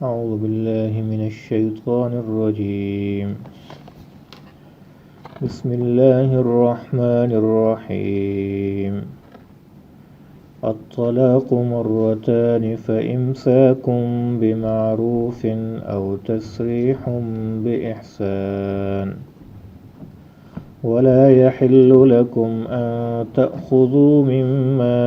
أعوذ بالله من الشيطان الرجيم. بسم الله الرحمن الرحيم. الطلاق مرتان فإمساك بمعروف أو تسريح بإحسان ولا يحل لكم أن تأخذوا مما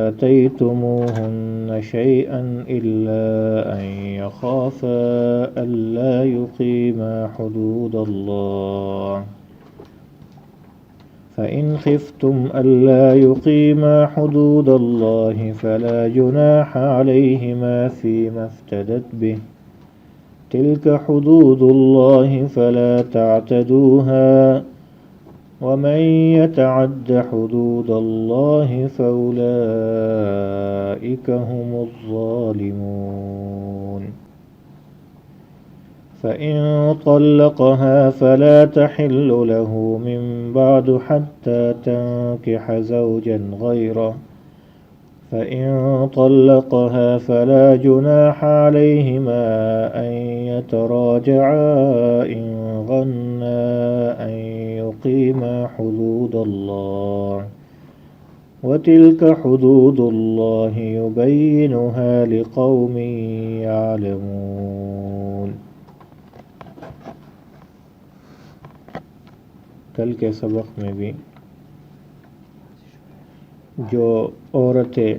آتيتموهن شيئا إلا أن يخافا ألا يقيما حدود الله فإن خفتم ألا يقيما حدود الله فلا جناح عليهما فيما افتدت به تلك حدود الله فلا تعتدوها ومن يتعد حدود الله فأولئك هم الظالمون. فإن طلقها فلا تحل له من بعد حتى تنكح زوجا غيره فإن طلقها فلا جناح عليهما أن يتراجعا إن ظنا أن يقيما حدود الله وتلك حدود الله يبينها لقوم يعلمون. کل کے سبق میں بھی جو عورتیں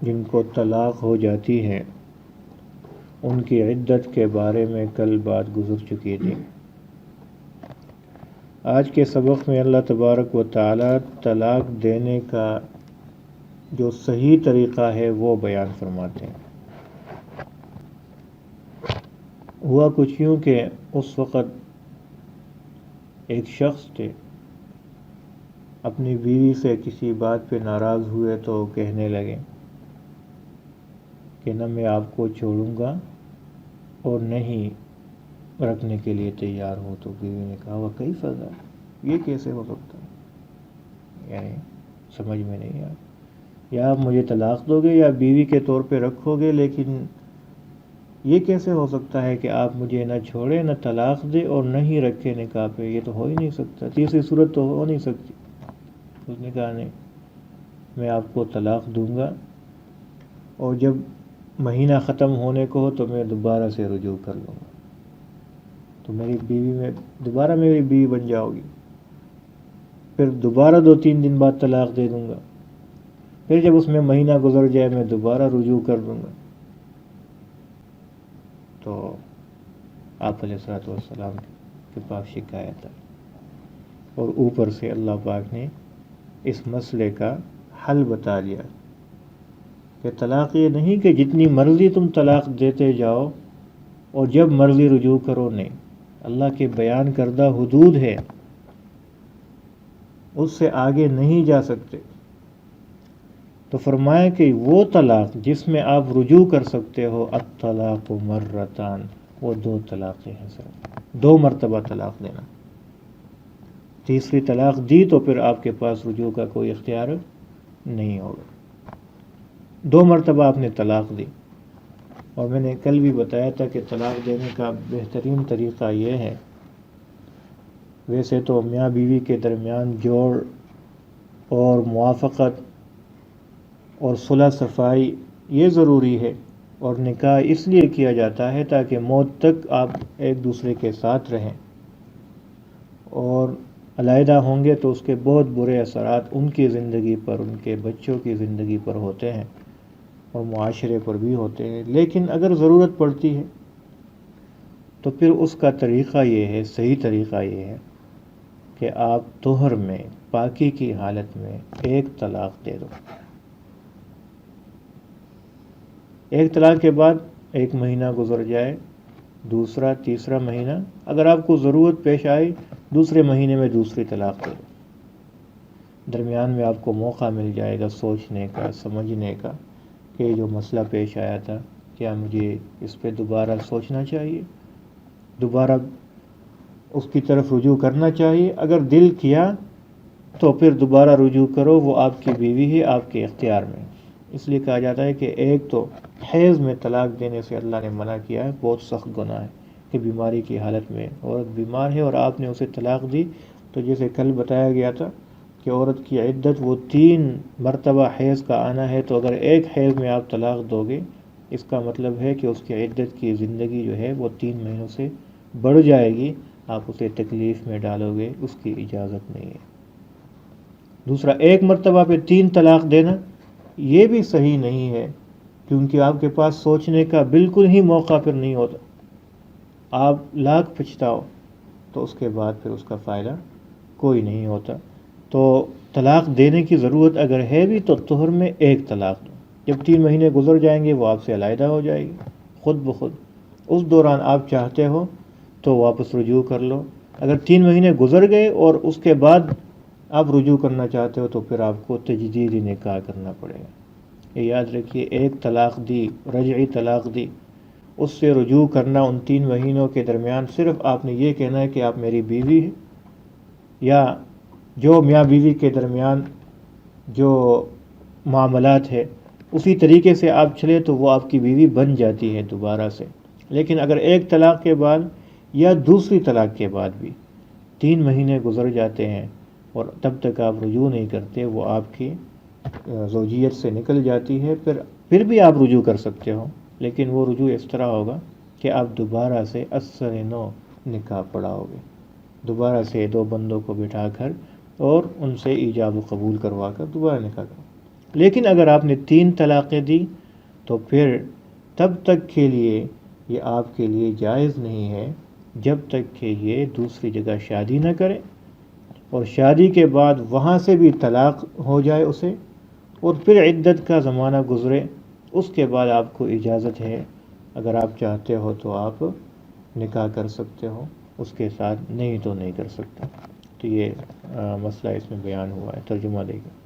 جن کو طلاق ہو جاتی ہے ان کی عدت کے بارے میں کل بات گزر چکی تھی. آج کے سبق میں اللہ تبارک و تعالی طلاق دینے کا جو صحیح طریقہ ہے وہ بیان فرماتے ہیں. ہوا کچھ یوں کہ اس وقت ایک شخص تھے، اپنی بیوی سے کسی بات پہ ناراض ہوئے تو کہنے لگے کہ نہ میں آپ کو چھوڑوں گا اور نہیں رکھنے کے لیے تیار ہوں. تو بیوی نے کہا وہ کئی فضا، یہ کیسے ہو سکتا ہے؟ یعنی سمجھ میں نہیں آیا، یا آپ مجھے طلاق دو گے یا بیوی کے طور پہ رکھو گے، لیکن یہ کیسے ہو سکتا ہے کہ آپ مجھے نہ چھوڑیں نہ طلاق دے اور نہ ہی رکھے نکاح پہ؟ یہ تو ہو ہی نہیں سکتا، تیسری صورت تو ہو نہیں سکتی. اس نے کہا نہیں، میں آپ کو طلاق دوں گا اور جب مہینہ ختم ہونے کو ہو تو میں دوبارہ سے رجوع کر لوں گا، تو میری بیوی میں دوبارہ میری بیوی بن جاؤ گی. پھر دوبارہ 2-3 دن بعد طلاق دے دوں گا، پھر جب اس میں مہینہ گزر جائے میں دوبارہ رجوع کر دوں گا. تو آپ علیہ الصلوۃ والسلام کے پاس شکایت ہے اور اوپر سے اللہ پاک نے اس مسئلے کا حل بتا دیا کہ طلاق یہ نہیں کہ جتنی مرضی تم طلاق دیتے جاؤ اور جب مرضی رجوع کرو، نہیں، اللہ کے بیان کردہ حدود ہے، اس سے آگے نہیں جا سکتے. تو فرمایا کہ وہ طلاق جس میں آپ رجوع کر سکتے ہو، الطلاق مرتان، وہ 2 طلاقیں ہیں صرف، 2 مرتبہ طلاق دینا. تیسری طلاق دی تو پھر آپ کے پاس رجوع کا کوئی اختیار نہیں ہوگا. 2 مرتبہ آپ نے طلاق دی. اور میں نے کل بھی بتایا تھا کہ طلاق دینے کا بہترین طریقہ یہ ہے، ویسے تو میاں بیوی کے درمیان جوڑ اور موافقت اور صلح صفائی یہ ضروری ہے، اور نکاح اس لیے کیا جاتا ہے تاکہ موت تک آپ ایک دوسرے کے ساتھ رہیں، اور علیحدہ ہوں گے تو اس کے بہت برے اثرات ان کی زندگی پر، ان کے بچوں کی زندگی پر ہوتے ہیں اور معاشرے پر بھی ہوتے ہیں. لیکن اگر ضرورت پڑتی ہے تو پھر اس کا طریقہ یہ ہے، صحیح طریقہ یہ ہے کہ آپ طہر میں پاکی کی حالت میں 1 طلاق دے دو. 1 طلاق کے بعد 1 مہینہ گزر جائے، دوسرا تیسرا مہینہ، اگر آپ کو ضرورت پیش آئی دوسرے مہینے میں دوسری طلاق دے دو. درمیان میں آپ کو موقع مل جائے گا سوچنے کا، سمجھنے کا کہ جو مسئلہ پیش آیا تھا کیا مجھے اس پہ دوبارہ سوچنا چاہیے، دوبارہ اس کی طرف رجوع کرنا چاہیے. اگر دل کیا تو پھر دوبارہ رجوع کرو، وہ آپ کی بیوی ہے، آپ کے اختیار میں. اس لیے کہا جاتا ہے کہ ایک تو حیض میں طلاق دینے سے اللہ نے منع کیا ہے، بہت سخت گناہ ہے کہ بیماری کی حالت میں عورت بیمار ہے اور آپ نے اسے طلاق دی، تو جیسے کل بتایا گیا تھا کہ عورت کی عدت وہ 3 مرتبہ حیض کا آنا ہے، تو اگر ایک حیض میں آپ طلاق دو گے اس کا مطلب ہے کہ اس کی عدت کی زندگی جو ہے وہ 3 مہینوں سے بڑھ جائے گی، آپ اسے تکلیف میں ڈالو گے، اس کی اجازت نہیں ہے۔ دوسرا، ایک مرتبہ پہ 3 طلاق دینا یہ بھی صحیح نہیں ہے، کیونکہ آپ کے پاس سوچنے کا بالکل ہی موقع پھر نہیں ہوتا، آپ لاکھ پچھتاؤ تو اس کے بعد پھر اس کا فائدہ کوئی نہیں ہوتا۔ تو طلاق دینے کی ضرورت اگر ہے بھی تو طہر میں ایک طلاق دو، جب 3 مہینے گزر جائیں گے وہ آپ سے علیحدہ ہو جائے گی خود بخود، اس دوران آپ چاہتے ہو تو واپس رجوع کر لو، اگر 3 مہینے گزر گئے اور اس کے بعد آپ رجوع کرنا چاہتے ہو تو پھر آپ کو تجدیدی نکاح کرنا پڑے گا۔ یہ یاد رکھیے، ایک طلاق دی، رجعی طلاق دی، اس سے رجوع کرنا ان 3 مہینوں کے درمیان صرف آپ نے یہ کہنا ہے کہ آپ میری بیوی ہیں، یا جو میاں بیوی کے درمیان جو معاملات ہے اسی طریقے سے آپ چلے تو وہ آپ کی بیوی بن جاتی ہے دوبارہ سے۔ لیکن اگر ایک طلاق کے بعد یا دوسری طلاق کے بعد بھی 3 مہینے گزر جاتے ہیں اور تب تک آپ رجوع نہیں کرتے، وہ آپ کی زوجیت سے نکل جاتی ہے، پھر بھی آپ رجوع کر سکتے ہو، لیکن وہ رجوع اس طرح ہوگا کہ آپ دوبارہ سے اثر نو نکاح پڑھاؤ گے، دوبارہ سے 2 بندوں کو بٹھا کر اور ان سے ایجاب و قبول کروا کر دوبارہ نکاح کرو۔ لیکن اگر آپ نے 3 طلاقیں دی تو پھر تب تک کے لیے یہ آپ کے لیے جائز نہیں ہے جب تک کہ یہ دوسری جگہ شادی نہ کرے، اور شادی کے بعد وہاں سے بھی طلاق ہو جائے اسے، اور پھر عدت کا زمانہ گزرے، اس کے بعد آپ کو اجازت ہے، اگر آپ چاہتے ہو تو آپ نکاح کر سکتے ہو اس کے ساتھ، نہیں تو نہیں کر سکتے۔ تو یہ مسئلہ اس میں بیان ہوا ہے، ترجمہ دیکھیں۔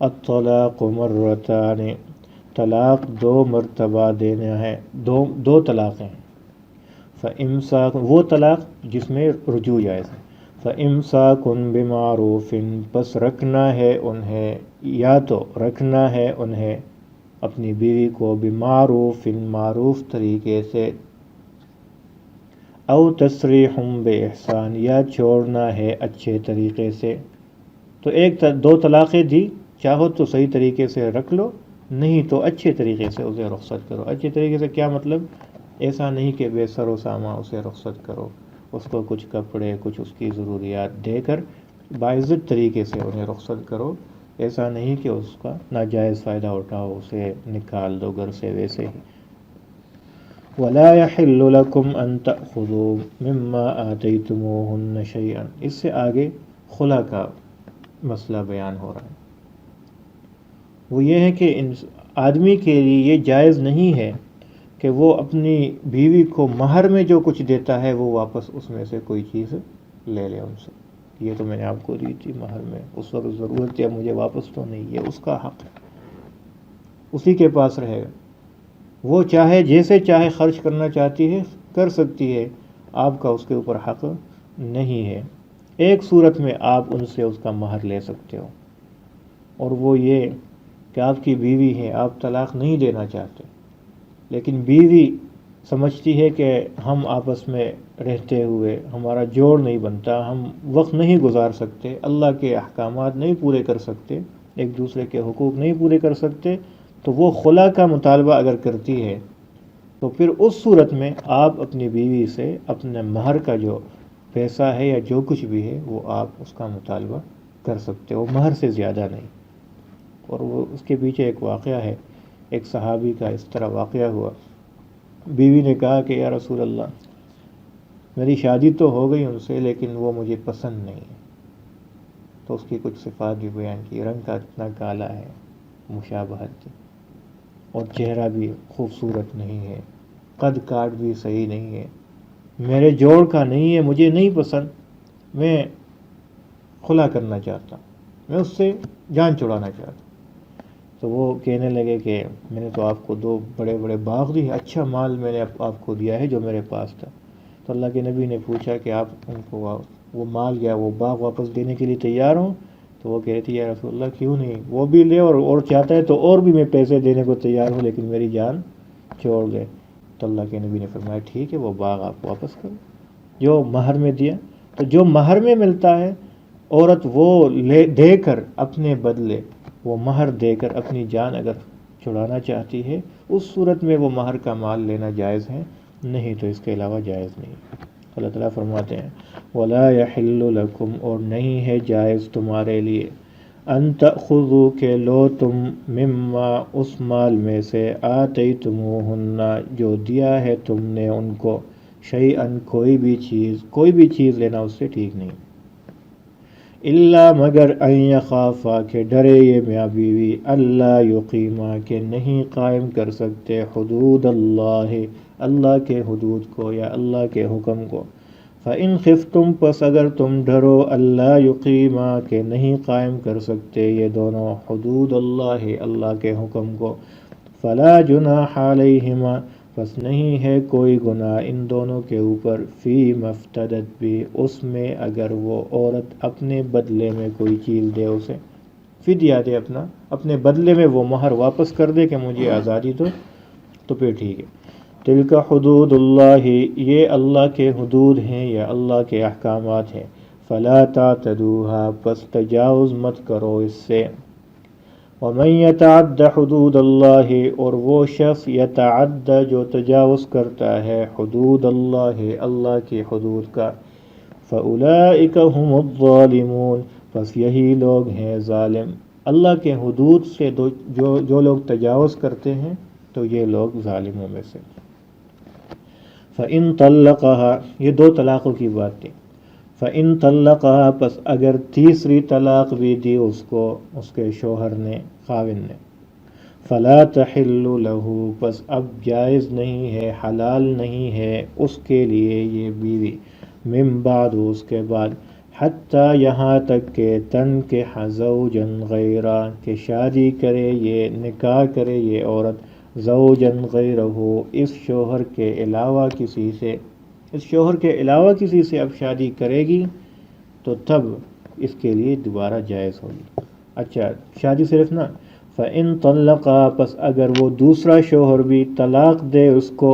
الطلاق مرتان، طلاق 2 مرتبہ دینا ہے، دو طلاقیں ہیں۔ فامساک، وہ طلاق جس میں رجوع جائز ہے۔ فامساکن بمعروف، پس رکھنا ہے انہیں، یا تو رکھنا ہے انہیں اپنی بیوی کو بمعروف، معروف طریقے سے، او تسریح باحسان، یا چھوڑنا ہے اچھے طریقے سے۔ تو 2 طلاقیں دی، چاہو تو صحیح طریقے سے رکھ لو، نہیں تو اچھے طریقے سے اسے رخصت کرو۔ اچھے طریقے سے کیا مطلب؟ ایسا نہیں کہ بے سر و ساما اسے رخصت کرو، اس کو کچھ کپڑے، کچھ اس کی ضروریات دے کر باعزت طریقے سے انہیں رخصت کرو، ایسا نہیں کہ اس کا ناجائز فائدہ اٹھاؤ، اسے نکال دو گھر سے ویسے ہی۔ وَلَا يَحِلُّ لَكُمْ أَن تَأْخُذُوا مِمَّا آتَيْتُمُوهُنَّ شَيْئًا، اس سے آگے خلا کا مسئلہ بیان ہو رہا ہے۔ وہ یہ ہے کہ آدمی کے لیے یہ جائز نہیں ہے کہ وہ اپنی بیوی کو مہر میں جو کچھ دیتا ہے وہ واپس اس میں سے کوئی چیز لے لے ان سے، یہ تو میں نے آپ کو دی تھی مہر میں، اس وقت ضرورت تھی، اب مجھے واپس تو نہیں، یہ اس کا حق ہے، اسی کے پاس رہے گا، وہ چاہے جیسے چاہے خرچ کرنا چاہتی ہے کر سکتی ہے، آپ کا اس کے اوپر حق نہیں ہے۔ ایک صورت میں آپ ان سے اس کا مہر لے سکتے ہو، اور وہ یہ کہ آپ کی بیوی ہے، آپ طلاق نہیں دینا چاہتے، لیکن بیوی سمجھتی ہے کہ ہم آپس میں رہتے ہوئے ہمارا جوڑ نہیں بنتا، ہم وقت نہیں گزار سکتے، اللہ کے احکامات نہیں پورے کر سکتے، ایک دوسرے کے حقوق نہیں پورے کر سکتے، تو وہ خلا کا مطالبہ اگر کرتی ہے تو پھر اس صورت میں آپ اپنی بیوی سے اپنے مہر کا جو پیسہ ہے یا جو کچھ بھی ہے وہ آپ اس کا مطالبہ کر سکتے ہو، مہر سے زیادہ نہیں۔ اور وہ اس کے پیچھے ایک واقعہ ہے، ایک صحابی کا اس طرح واقعہ ہوا، بیوی نے کہا کہ یا رسول اللہ، میری شادی تو ہو گئی ان سے لیکن وہ مجھے پسند نہیں ہے، تو اس کی کچھ صفات بھی بیان کی، رنگ کا اتنا کالا ہے، مشابہت تھی، اور چہرہ بھی خوبصورت نہیں ہے، قد کاٹ بھی صحیح نہیں ہے، میرے جوڑ کا نہیں ہے، مجھے نہیں پسند، میں خلا کرنا چاہتا ہوں، میں اس سے جان چھڑانا چاہتا ہوں۔ تو وہ کہنے لگے کہ میں نے تو آپ کو 2 بڑے بڑے باغ دی، اچھا مال میں نے آپ کو دیا ہے جو میرے پاس تھا۔ تو اللہ کے نبی نے پوچھا کہ آپ ان کو وہ مال یا وہ باغ واپس دینے کے لیے تیار ہوں؟ تو وہ کہتی ہے یا رسول اللہ کیوں نہیں، وہ بھی لے اور چاہتا ہے تو اور بھی میں پیسے دینے کو تیار ہوں، لیکن میری جان چھوڑ دے۔ تو اللہ کے نبی نے فرمایا ٹھیک ہے، وہ باغ آپ واپس کرو جو مہر میں دیا۔ تو جو مہر میں ملتا ہے عورت وہ دے کر اپنے بدلے، وہ مہر دے کر اپنی جان اگر چھڑانا چاہتی ہے، اس صورت میں وہ مہر کا مال لینا جائز ہے، نہیں تو اس کے علاوہ جائز نہیں۔ اللہ تعالیٰ فرماتے ہیں وَلَا يَحِلُّ لَكُمْ، اور نہیں ہے جائز تمہارے لیے، ان تأخذوا کہ لو تم، مما اس مال میں سے، آتیتموہن جو دیا ہے تم نے ان کو، شیئن کوئی بھی چیز لینا اس سے ٹھیک نہیں، الا مگر ان یخافا کہ ڈرے یہ میاں بیوی، اللہ یقیما کہ نہیں قائم کر سکتے، حدود اللہ اللہ کے حدود کو یا اللہ کے حکم کو، فَإِنْ خِفْتُمْ پس اگر تم ڈرو، اللہ یقیما کہ نہیں قائم کر سکتے یہ دونوں حدود اللہ اللہ کے حکم کو، فلا جناح علیہما پس نہیں ہے کوئی گناہ ان دونوں کے اوپر، فی مفتدت بھی اس میں اگر وہ عورت اپنے بدلے میں کوئی چیز دے، اسے فدیہ دے، اپنے بدلے میں وہ مہر واپس کر دے کہ مجھے آزادی دو، تو پھر ٹھیک ہے۔ تلک حدود اللہ یہ اللہ کے حدود ہیں یا اللہ کے احکامات ہیں، فلا تعتدوها پس تجاوز مت کرو اس سے، ومن یتعد حدود اللہ اور وہ شخص یتعد جو تجاوز کرتا ہے، حدود اللہ اللہ کی حدود کا، فاولئک هم الظالمون پس یہی لوگ ہیں ظالم۔ اللہ کے حدود سے جو لوگ تجاوز کرتے ہیں تو یہ لوگ ظالموں میں سے۔ فَإِن طَلَّقَهَا یہ دو طلاقوں کی بات تھی، فَإِن طَلَّقَهَا پس اگر تیسری طلاق بھی دی اس کو، اس کے شوہر نے، خاوند نے، فَلَا تَحِلُّ لَهُ پس اب جائز نہیں ہے، حلال نہیں ہے اس کے لیے یہ بیوی، من بعد اس کے بعد، حتیٰ یہاں تک کہ تنکح زوجا غیرہ کہ شادی کرے یہ، نکاح کرے یہ عورت، زوجا غیرہ اس شوہر کے علاوہ کسی سے، اس شوہر کے علاوہ کسی سے اب شادی کرے گی تو تب اس کے لیے دوبارہ جائز ہوگی۔ اچھا شادی صرف نہ، فَإِن طَلَّقَا پس اگر وہ دوسرا شوہر بھی طلاق دے اس کو،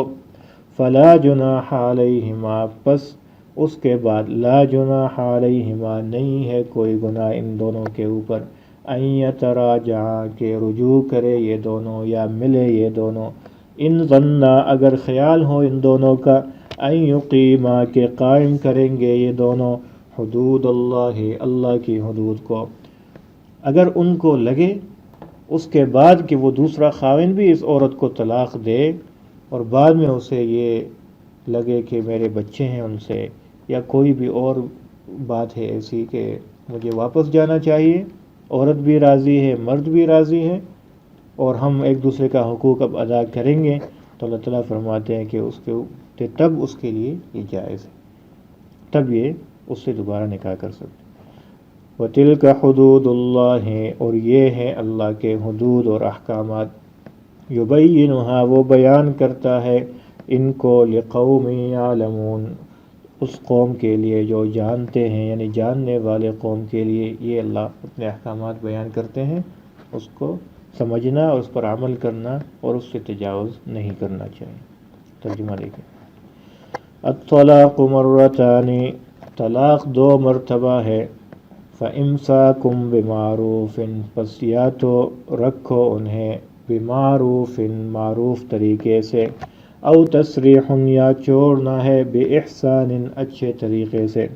فَلَا جُنَاحَ عَلَيْهِمَا پس اس کے بعد، لا جناح علیہما نہیں ہے کوئی گناہ ان دونوں کے اوپر، ان یتراجعا کہ رجوع کرے یہ دونوں یا ملے یہ دونوں، ان ظنا اگر خیال ہو ان دونوں کا، ان یقیما کہ قائم کریں گے یہ دونوں، حدود اللہ اللہ کی حدود کو، اگر ان کو لگے اس کے بعد کہ وہ دوسرا خاوند بھی اس عورت کو طلاق دے اور بعد میں اسے یہ لگے کہ میرے بچے ہیں ان سے، یا کوئی بھی اور بات ہے ایسی کہ مجھے واپس جانا چاہیے، عورت بھی راضی ہے مرد بھی راضی ہے اور ہم ایک دوسرے کا حقوق اب ادا کریں گے، تو اللہ تعالیٰ فرماتے ہیں کہ تب اس کے لیے یہ جائز ہے، تب یہ اس سے دوبارہ نکاح کر سکتے۔ وَتِلْكَ حُدُودُ اللَّهِ اور یہ ہیں اللہ کے حدود اور احکامات، يُبَيِّنُهَا وہ بیان کرتا ہے ان کو، لِقَوْمٍ يَعْلَمُونَ اس قوم کے لیے جو جانتے ہیں، یعنی جاننے والے قوم کے لیے یہ اللہ اپنے احکامات بیان کرتے ہیں، اس کو سمجھنا اور اس پر عمل کرنا اور اس سے تجاوز نہیں کرنا چاہیے۔ ترجمہ دیکھیں، الطلاق مرتان طلاق دو مرتبہ ہے، فَإِمْسَاكُمْ بِمَعْرُوفٍ پس یا تو رکھو انہیں، بِمَعْرُوفٍ معروف طریقے سے، او تسریح یا چھوڑنا ہے، بِإِحْسَانٍ اچھے طریقے سے،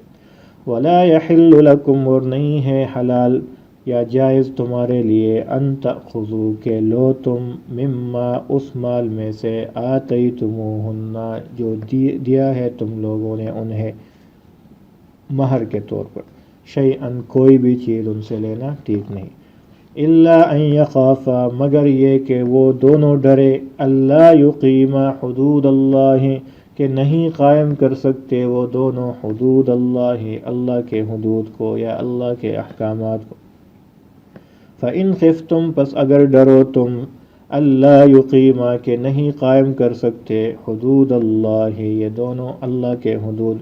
وَلَا يَحِلُّ لَكُمْ اور نہیں ہے حلال یا جائز تمہارے لیے، ان تأخذوا کہ لو تم، مما اس مال میں سے، آتیتموہن جو دیا ہے تم لوگوں نے انہیں مہر کے طور پر، شیئن کوئی بھی چیز ان سے لینا ٹھیک نہیں، الا ان یخافا مگر یہ کہ وہ دونوں ڈرے، اللہ یقیما حدود اللہ کہ نہیں قائم کر سکتے وہ دونوں حدود اللہ اللہ کے حدود کو یا اللہ کے احکامات کو، فَإِنْ خِفْتُمْ پس اگر ڈرو تم، اللہ یقیما کہ نہیں قائم کر سکتے، حدود اللہ یہ دونوں اللہ کے حدود،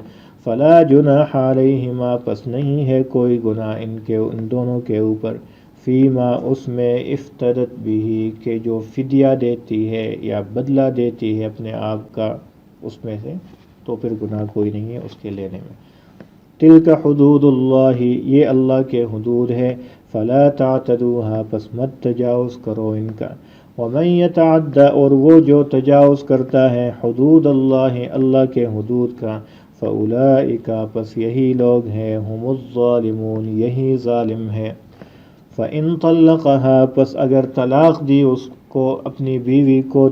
فلا جناح علیہما پس نہیں ہے کوئی گناہ ان دونوں کے اوپر، فیما اس میں افتدت بھی کہ جو فدیہ دیتی ہے یا بدلہ دیتی ہے اپنے آپ کا اس میں سے، تو پھر گناہ کوئی نہیں ہے اس کے لینے میں۔ تلک حدود اللہ یہ اللہ کے حدود ہے، فلا تعتدوها پس مت تجاوز کرو ان کا، ومن یتعد اور وہ جو تجاوز کرتا ہے حدود اللہ اللہ کے حدود کا، فاولئک پس یہی لوگ ہیں ہم الظالمون یہی ظالم ہے۔ فَإِن طَلَّقَهَا پس اگر طلاق دی اس کو اپنی بیوی کو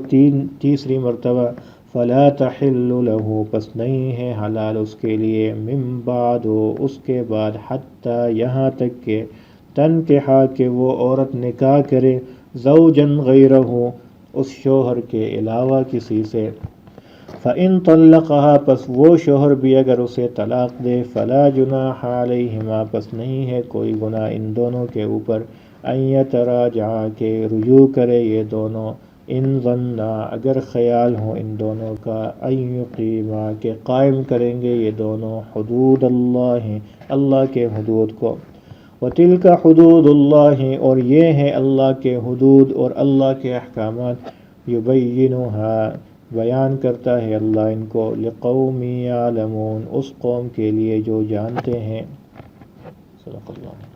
تیسری مرتبہ، فَلَا تَحِلُّ لَهُ پس نہیں ہے حلال اس کے لیے، من بعد اس کے بعد، حتیٰ یہاں تک کہ تنکحا کہ وہ عورت نکاح کرے، زوجن غیرہ اس شوہر کے علاوہ کسی سے۔ فَإِن طَلَّقَهَا پس وہ شوہر بھی اگر اسے طلاق دے، فَلَا جُنَاحَ عَلَيْهِمَا پس نہیں ہے کوئی گناہ ان دونوں کے اوپر، أَن يَتَرَاجَعَا کہ رجوع کرے یہ دونوں، ان ظنّا اگر خیال ہو ان دونوں کا، أَن يُقِيمَا کہ قائم کریں گے یہ دونوں، حدود اللہ اللہ کے حدود کو۔ وَتِلْكَ حُدُودُ اللَّهِ اور یہ ہیں اللہ کے حدود اور اللہ کے احکامات، يُبَيِّنُهَا بیان کرتا ہے اللہ ان کو، لِقَوْمٍ يَعْلَمُونَ اس قوم کے لیے جو جانتے ہیں۔ صدق اللہ۔